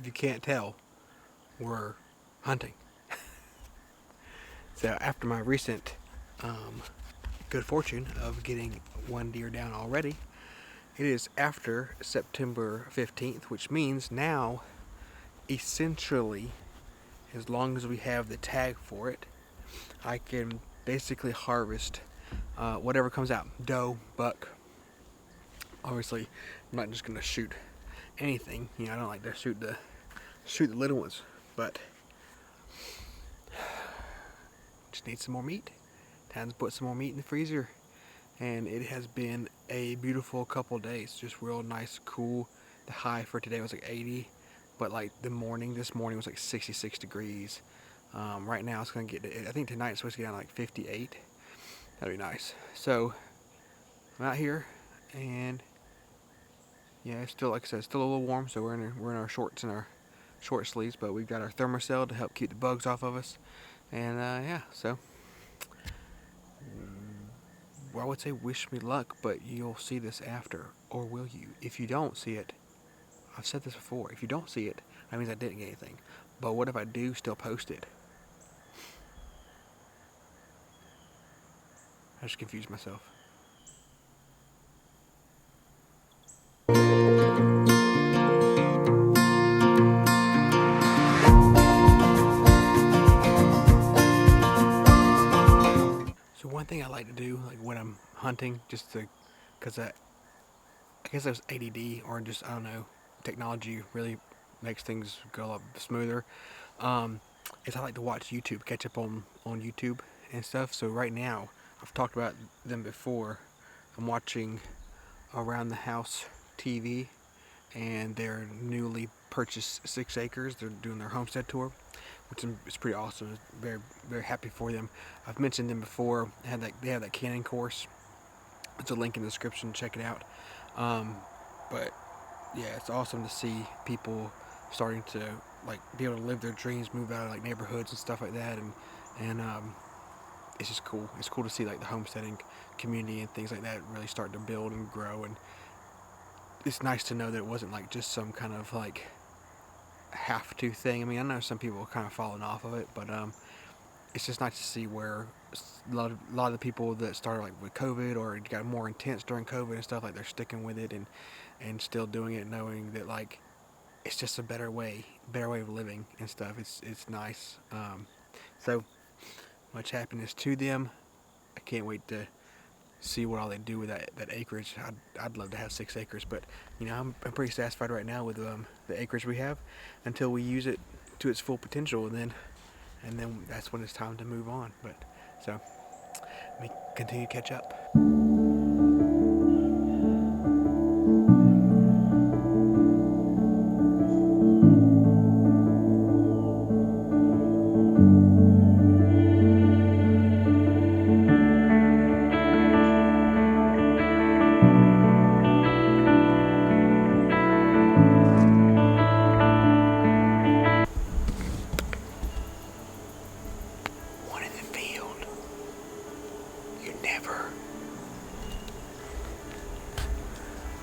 if you can't tell, we're hunting. So after my recent good fortune of getting one deer down already, it is after September 15th, which means now, essentially, as long as we have the tag for it, I can basically harvest whatever comes out. Doe, buck. Obviously, I'm not just gonna shoot anything. You know, I don't like to shoot the little ones, but just need some more meat. Time to put some more meat in the freezer, and it has been a beautiful couple days. Just real nice, cool. The high for today was like 80, but like this morning was like 66 degrees. Right now it's gonna get, I think tonight it's supposed to get down to like 58. That'd be nice. So I'm out here, and yeah, it's still, like I said, it's still a little warm. So we're in our shorts and our short sleeves, but we've got our thermocell to help keep the bugs off of us. And yeah, so I would say wish me luck, but you'll see this after, or will you? If you don't see it, I've said this before, if you don't see it, that means I didn't get anything. But what if I do still post it? I just confused myself. So one thing I like to do, like when I'm hunting, just to, because I guess it was ADD, or just, I don't know, technology really makes things go a lot smoother, is I like to watch YouTube, catch up on YouTube and stuff. So right now, I've talked about them before, I'm watching Around the House TV, and their newly purchased 6 acres. They're doing their homestead tour, which is pretty awesome. Very, very happy for them. I've mentioned them before. They have that canning course. There's a link in the description. Check it out. But yeah, it's awesome to see people starting to like be able to live their dreams, move out of like neighborhoods and stuff like that, and it's just cool. It's cool to see like the homesteading community and things like that really start to build and grow, and it's nice to know that it wasn't like just some kind of like have to thing. I mean, I know some people are kind of falling off of it, but it's just nice to see where a lot of the people that started like with COVID or got more intense during COVID and stuff, like they're sticking with it and still doing it, knowing that like it's just a better way of living and stuff. It's nice. So much happiness to them. I can't wait to see what all they do with that acreage. I'd love to have 6 acres, but you know, I'm pretty satisfied right now with the acreage we have until we use it to its full potential, and then that's when it's time to move on. But so let me continue to catch up.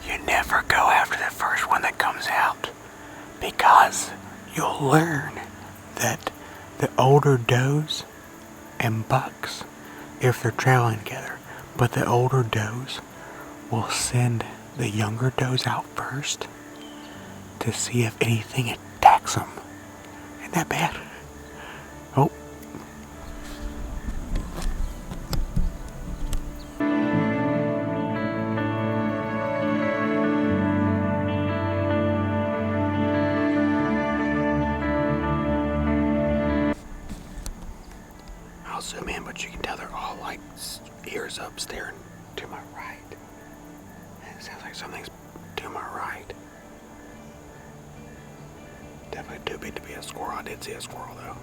You never go after the first one that comes out, because you'll learn that the older does and bucks, if they're traveling together, but the older does will send the younger does out first to see if anything attacks them. Isn't that bad? Oh. I'll zoom in, but you can tell they're all like ears up, staring to my right. It sounds like something's to my right. Definitely too big to be a squirrel. I did see a squirrel though.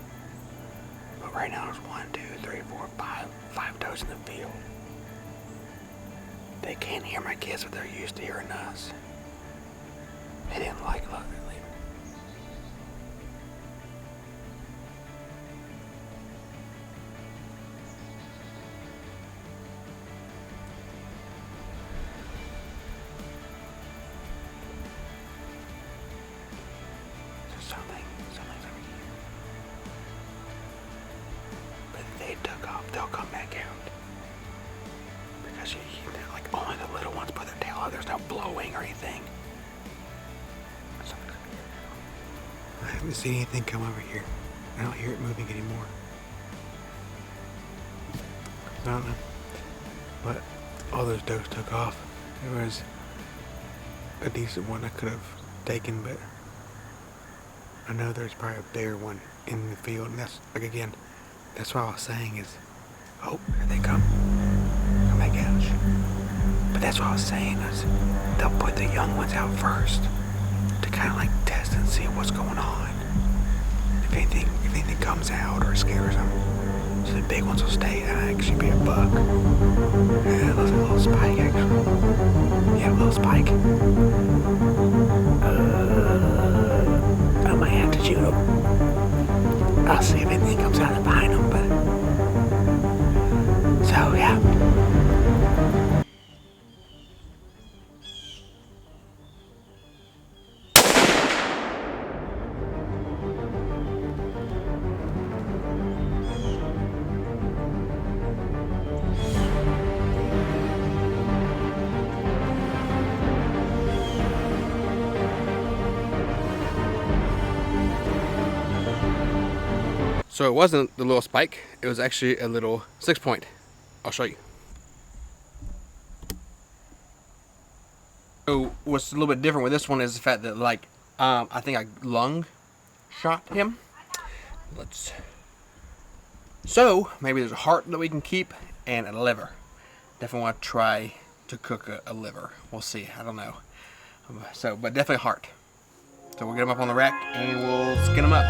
But right now there's 1, 2, 3, 4, 5 does in the field. They can't hear my kids, but they're used to hearing us. They didn't like it. So gosh, like only the little ones put their tail out. There's no blowing or anything. I haven't seen anything come over here. I don't hear it moving anymore. I don't know. But all those does took off. There was a decent one I could have taken, but I know there's probably a bigger one in the field. And that's, like, again, that's what I was saying is, oh, here they come. Oh my gosh. But that's what I was saying is, they'll put the young ones out first to kind of like test and see what's going on. If anything comes out or scares them. So the big ones will stay. That'll actually be a buck. Yeah, it looks like a little spike, actually. Yeah, a little spike. I might have to shoot them. I'll see if anything comes out behind them, but... So, yeah. So it wasn't the little spike, it was actually a little 6-point. I'll show you. So what's a little bit different with this one is the fact that, like, I think I lung shot him. So maybe there's a heart that we can keep and a liver. Definitely want to try to cook a liver. We'll see, I don't know. So, but definitely a heart. So we'll get them up on the rack and we'll skin them up.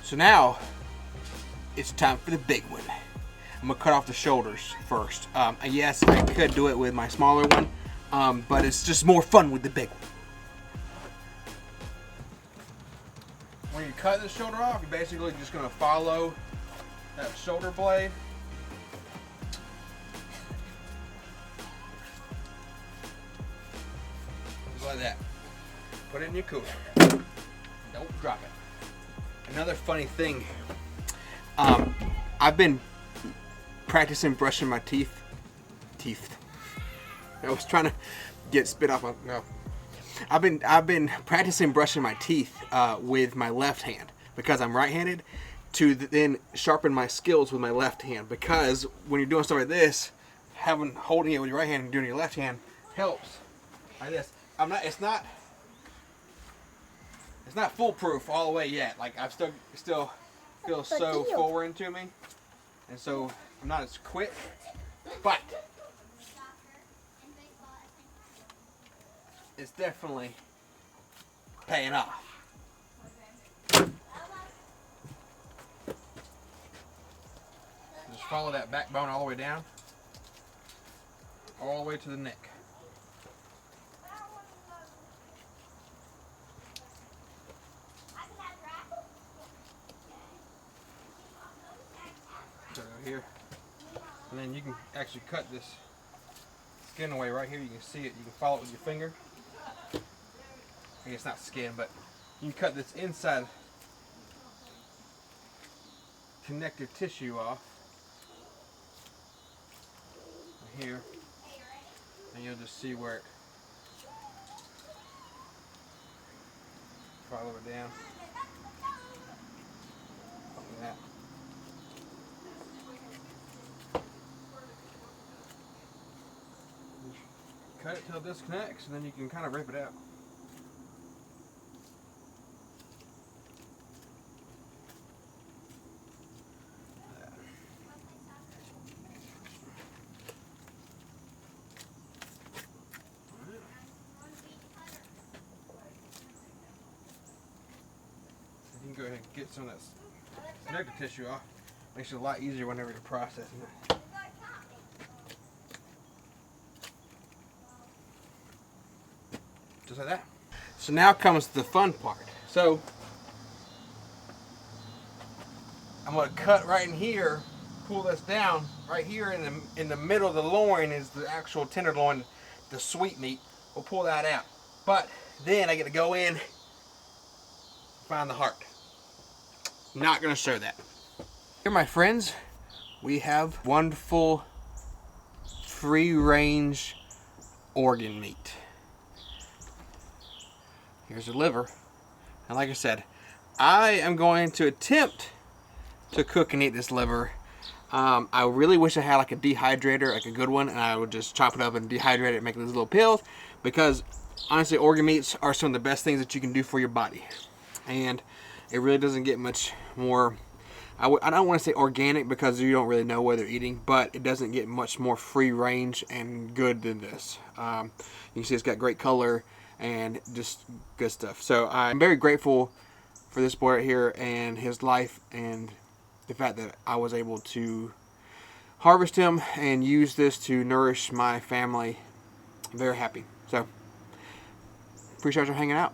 So now, it's time for the big one. I'm gonna cut off the shoulders first. Yes, I could do it with my smaller one, but it's just more fun with the big one. When you cut the shoulder off, you're basically just gonna follow that shoulder blade. Just like that. Put it in your cooler. Don't drop it. Another funny thing, I've been practicing brushing my teeth. I was trying to get spit off my, no. I've been practicing brushing my teeth with my left hand because I'm right-handed, to then sharpen my skills with my left hand, because when you're doing stuff like this, holding it with your right hand and doing it with your left hand helps. Like this. It's not foolproof all the way yet. Like, I've still feels so foreign to me, and so I'm not as quick, but it's definitely paying off. Just follow that backbone all the way down, all the way to the neck. So here, and then you can actually cut this skin away right here. You can see it. You can follow it with your finger. I mean, it's not skin, but you can cut this inside connective tissue off here, and you'll just see where it, follow it down like that. Cut it till it disconnects, and then you can kind of rip it out. You can go ahead and get some of that connective tissue off. Makes it a lot easier whenever you're processing it. Just like that. So now comes the fun part. So I'm going to cut right in here, pull this down. Right here in the middle of the loin is the actual tenderloin, the sweet meat. We'll pull that out. But then I get to go in find the heart. Not gonna show that. Here, my friends, we have wonderful free-range organ meat. Here's the liver. And like I said, I am going to attempt to cook and eat this liver. I really wish I had like a dehydrator, like a good one, and I would just chop it up and dehydrate it and make these little pills, because honestly, organ meats are some of the best things that you can do for your body. And it really doesn't get much more, I don't want to say organic because you don't really know what they're eating, but it doesn't get much more free range and good than this. You can see it's got great color and just good stuff. So I'm very grateful for this boy right here and his life, and the fact that I was able to harvest him and use this to nourish my family. I'm very happy. So appreciate you hanging out.